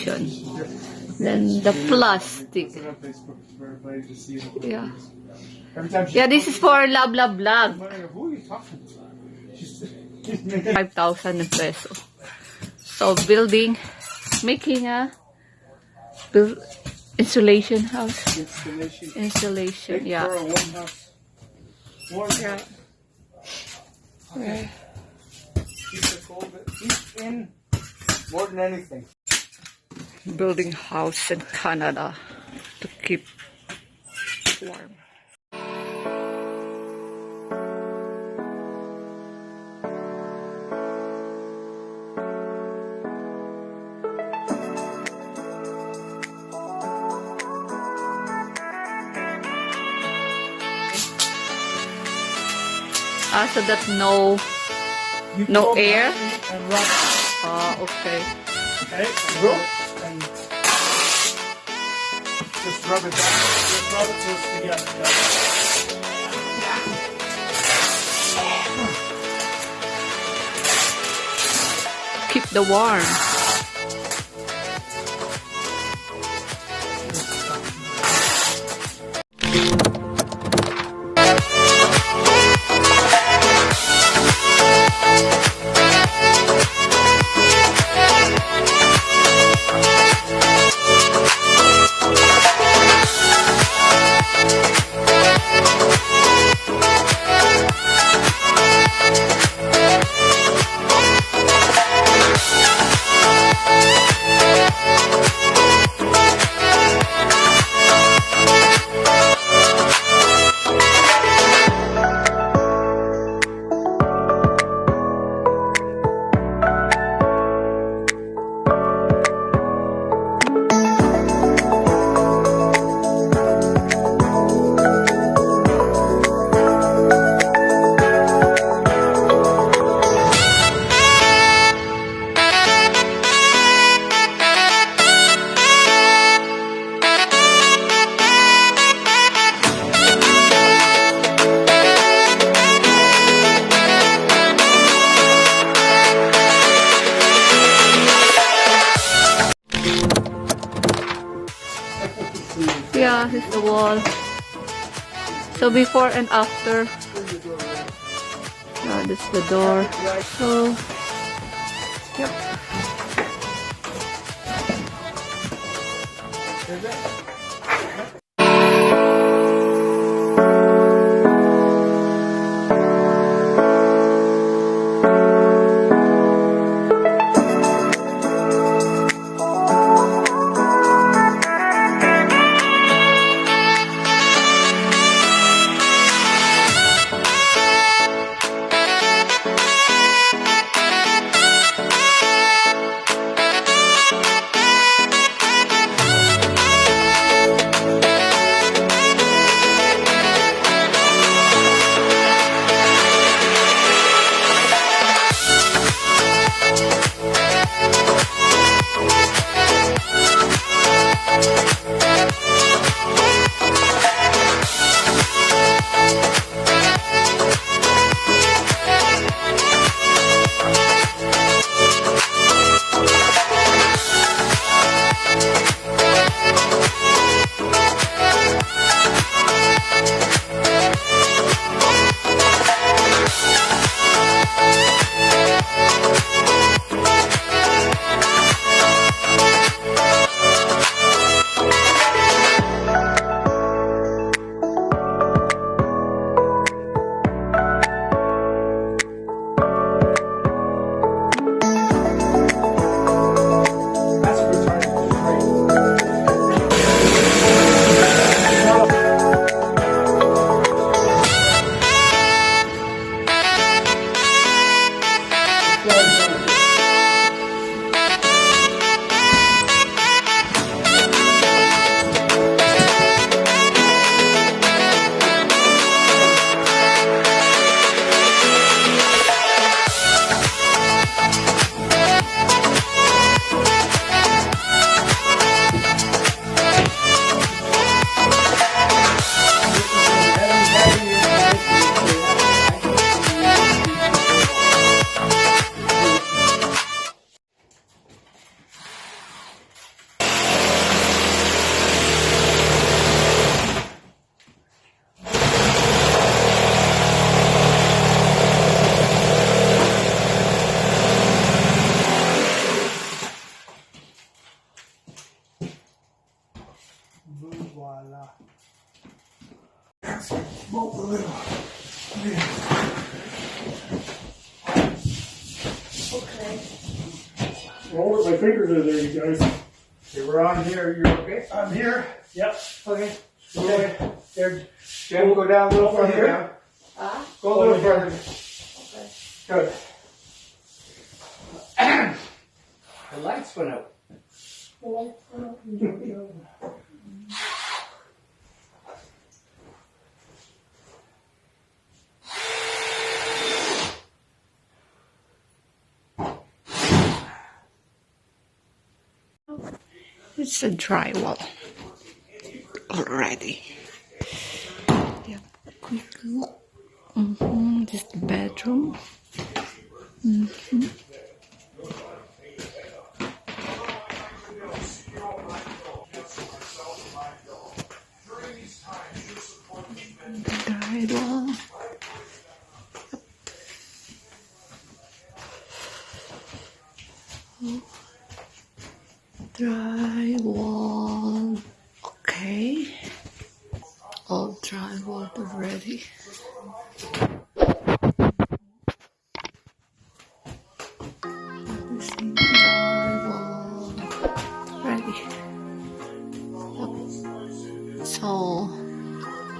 insulation. Then the plastic. Yeah. Yeah, this is for Love Love Vlog. 5,000 peso. So building, making a insulation house. Insulation, yeah. For a warm house. Warm. Yeah. Yeah. Keep it cold, but keep in more than anything. Building house in Canada to keep warm. So that no air. And rub. Okay. Okay. Rub and just rub it down. Just rub it so it's together. Keep the warm. Yeah, this is the wall. So before and after. Yeah, this is the door. So, yep. Okay. Well, my fingers are there, you guys. Okay, we're on here. You're okay? I'm here. Yep. Okay. Okay. There. Jen, go down a little Over further here? down. Ah, Go a little Over here. further. okay. Good. The lights went out. Well, It's a drywall already. Yeah, quick look. This is the bedroom. Drywall. Drywall. Okay. All drywall already. Everything drywall ready. Yep. So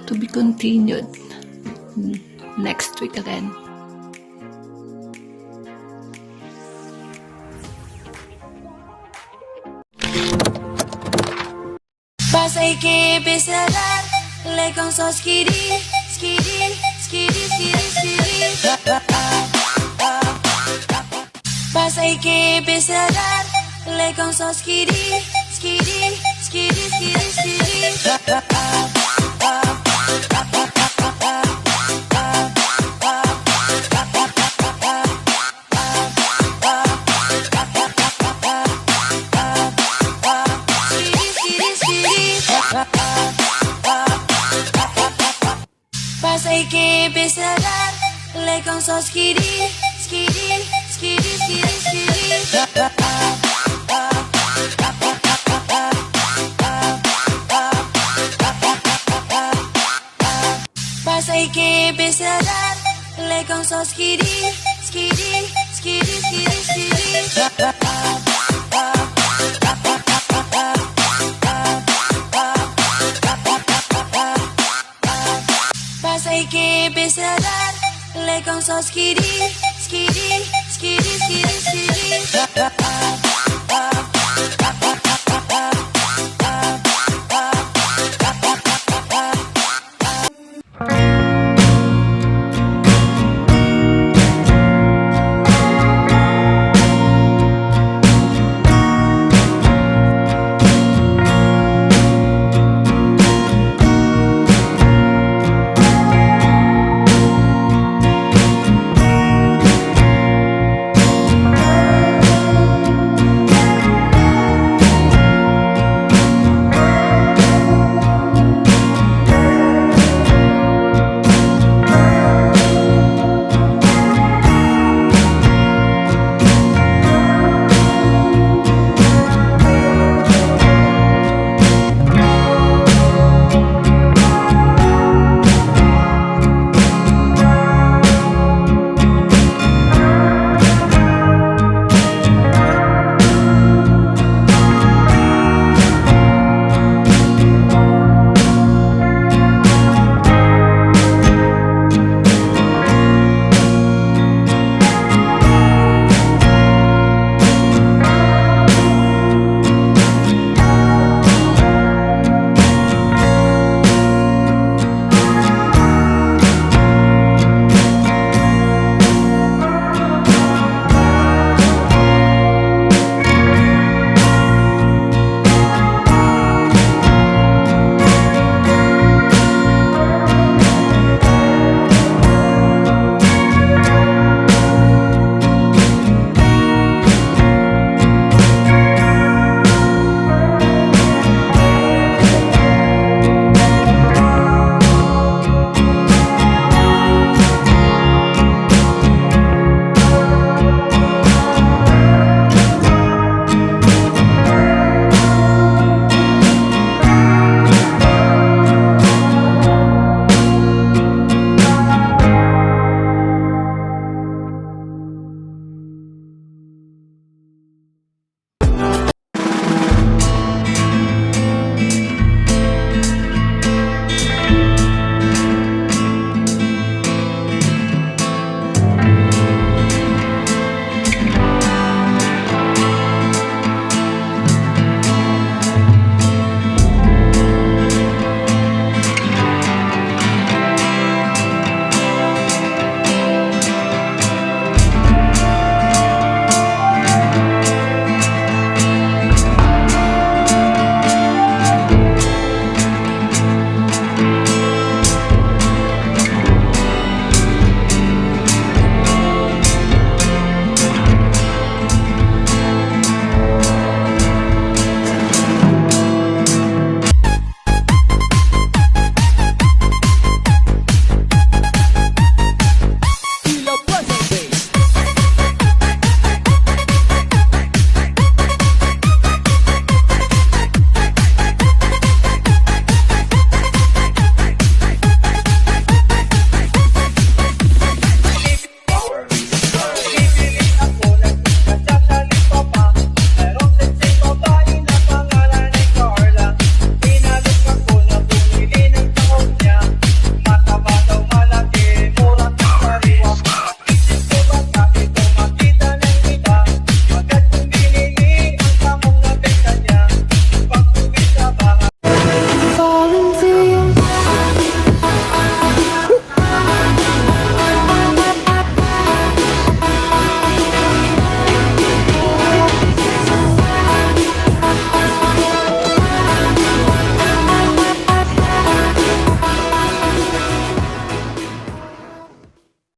to be continued next week again. Passei que penserà, lei con so schiri, schiri, schiri, schiri, schiri. Passei que penserà, lei con so schiri, schiri, schiri, schiri, schiri. Passei que penserà, lei con so schiri, schiri, schiri, schiri, schiri. Passei que penserà, lei con so schiri, schiri, schiri, schiri, schiri. Passei que penserà, lei con so schiri, schiri, schiri, schiri, schiri.